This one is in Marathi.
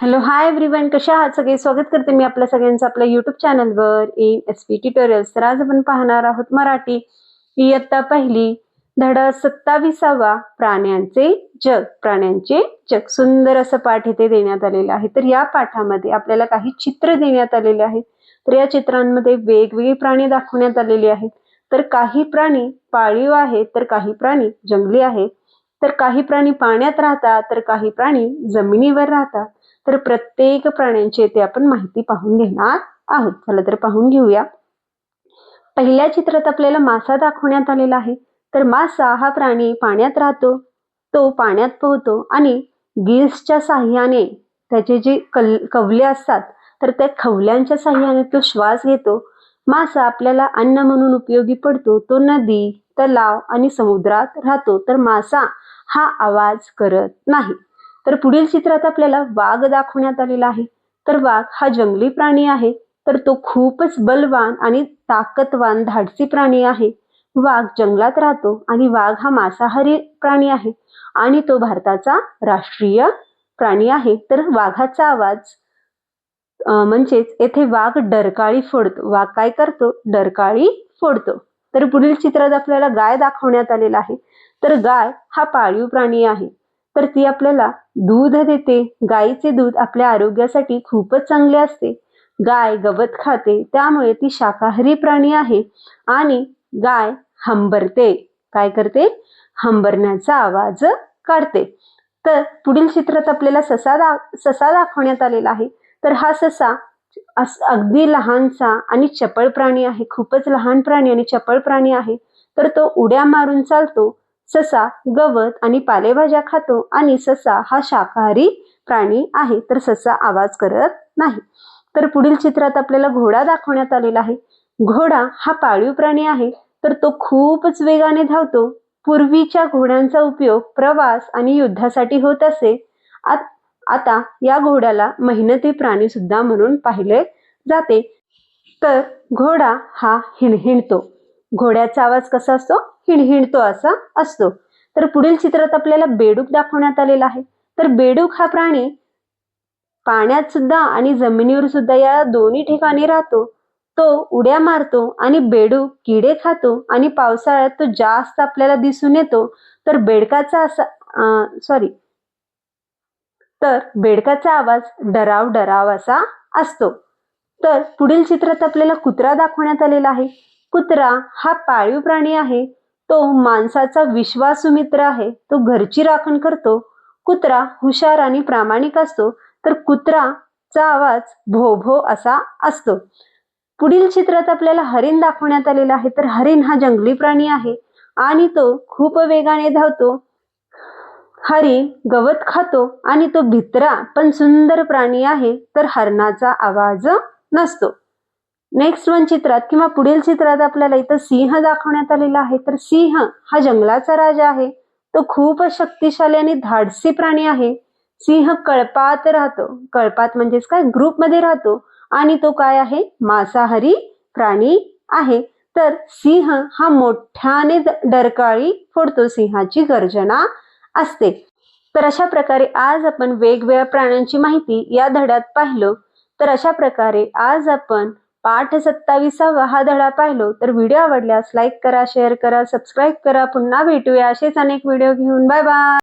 हॅलो हाय एव्हरीवन, कशा आहात सगळे? स्वागत करते मी आपल्या सगळ्यांचं आपल्या युट्यूब चॅनलवर इन एसपी ट्युटोरियल्स. तर आज आपण पाहणार आहोत मराठी इयत्ता पहिली धडा 27वा प्राण्यांचे जग. प्राण्यांचे जग सुंदर असं पाठ इथे देण्यात आलेलं आहे. तर या पाठामध्ये आपल्याला काही चित्र देण्यात आलेले आहेत. तर या चित्रांमध्ये वेगवेगळे प्राणी दाखवण्यात आलेले आहेत. तर काही प्राणी पाळीव आहेत, तर काही प्राणी जंगली आहेत. तर काही प्राणी पाण्यात राहतात, तर काही प्राणी जमिनीवर राहतात. तर प्रत्येक प्राण्यांची इथे आपण माहिती पाहून घेणार आहोत. चला तर पाहून घेऊया. पहिल्या चित्रात आपल्याला मासा दाखवण्यात आलेला आहे. तर मासा हा प्राणी पाण्यात राहतो, तो पाण्यात पोहतो आणि गिल्सच्या साहाय्याने त्याचे जे कवले असतात तर त्या खवल्यांच्या साहाय्याने तो श्वास घेतो. मासा आपल्याला अन्न म्हणून उपयोगी पडतो. तो नदी, तलाव आणि समुद्रात राहतो. तर मासा हा आवाज करत नाही. तर पुढील चित्रात आपल्याला वाघ दाखवण्यात आलेला आहे. तर वाघ हा जंगली प्राणी आहे. तर तो खूपच बलवान आणि ताकदवान धाडसी प्राणी आहे. वाघ जंगलात राहतो आणि वाघ हा मांसाहारी प्राणी आहे आणि तो भारताचा राष्ट्रीय प्राणी आहे. तर वाघाचा आवाज म्हणजेच येथे वाघ डरकाळी फोडतो. वाघ काय करतो? डरकाळी फोडतो. तर पुढील चित्रात आपल्याला गाय दाखवण्यात आलेला आहे. तर गाय हा पाळीव प्राणी आहे. तर ती आपल्याला दूध देते. गायीचे दूध आपल्या आरोग्यासाठी खूपच चांगले असते. गाय गवत खाते, त्यामुळे ती शाकाहारी प्राणी आहे. आणि गाय हंबरते. काय करते? हंबरण्याचा आवाज काढते. तर पुढील चित्रात आपल्याला ससा दाखवण्यात आलेला आहे. तर हा ससा अगदी लहानसा आणि चपळ प्राणी आहे. खूपच लहान प्राणी आणि चपळ प्राणी आहे. तर तो उड्या मारून चालतो. ससा गवत आणि पालेभाज्या खातो आणि ससा हा शाकाहारी प्राणी आहे. तर ससा आवाज करत नाही. तर पुढील चित्रात आपल्याला घोडा दाखवण्यात आलेला आहे. घोडा हा पाळीव प्राणी आहे. तर तो खूपच वेगाने धावतो. पूर्वीच्या घोड्यांचा उपयोग प्रवास आणि युद्धासाठी होत असे. आता या घोड्याला मेहनती प्राणी सुद्धा म्हणून पाहिले जाते. तर घोडा हा हिणहिणतो. घोड्याचा आवाज कसा असतो? हिणहिणतो असा असतो. तर पुढील चित्रात आपल्याला बेडूक दाखवण्यात आलेला आहे. तर बेडूक हा प्राणी पाण्यात सुद्धा आणि जमिनीवर सुद्धा या दोन्ही ठिकाणी राहतो. तो उड्या मारतो आणि बेडूक किडे खातो आणि पावसाळ्यात तो जास्त आपल्याला दिसून येतो. तर बेडकाचा आवाज डराव डराव असा असतो. तर पुढील चित्रात आपल्याला कुत्रा दाखवण्यात आलेला आहे. कुत्रा हा पाळीव प्राणी आहे. तो माणसाचा विश्वासू मित्र आहे. तो घरची राखण करतो. कुत्रा हुशार आणि प्रामाणिक असतो. तर कुत्राचा आवाज भो भो असा असतो. पुढील चित्रात आपल्याला हरिण दाखवण्यात आलेला आहे. तर हरिण हा जंगली प्राणी आहे आणि तो खूप वेगाने धावतो. हरिण गवत खातो आणि तो भित्रा पण सुंदर प्राणी आहे. तर हरणाचा आवाज नसतो. नेक्स्ट वन चित्रात किंवा पुढील चित्रात आपल्याला इथं सिंह दाखवण्यात आलेला आहे. तर सिंह हा जंगलाचा राजा आहे. तो खूप शक्तिशाली आणि धाडसी प्राणी आहे. सिंह कळपात राहतो. कळपात म्हणजेच काय? ग्रुपमध्ये राहतो आणि तो काय आहे? मांसाहारी प्राणी आहे. तर सिंह हा मोठ्याने डरकाळी फोडतो. सिंहाची गर्जना असते. तर अशा प्रकारे आज आपण वेगवेगळ्या प्राण्यांची माहिती या धड्यात पाहिलं. तर अशा प्रकारे आज आपण पाठ 27वा हा धडा पाहिलो. तर व्हिडिओ आवडल्यास लाईक करा, शेअर करा, सबस्क्राईब करा. पुन्हा भेटूया असेच अनेक व्हिडिओ घेऊन. Bye bye.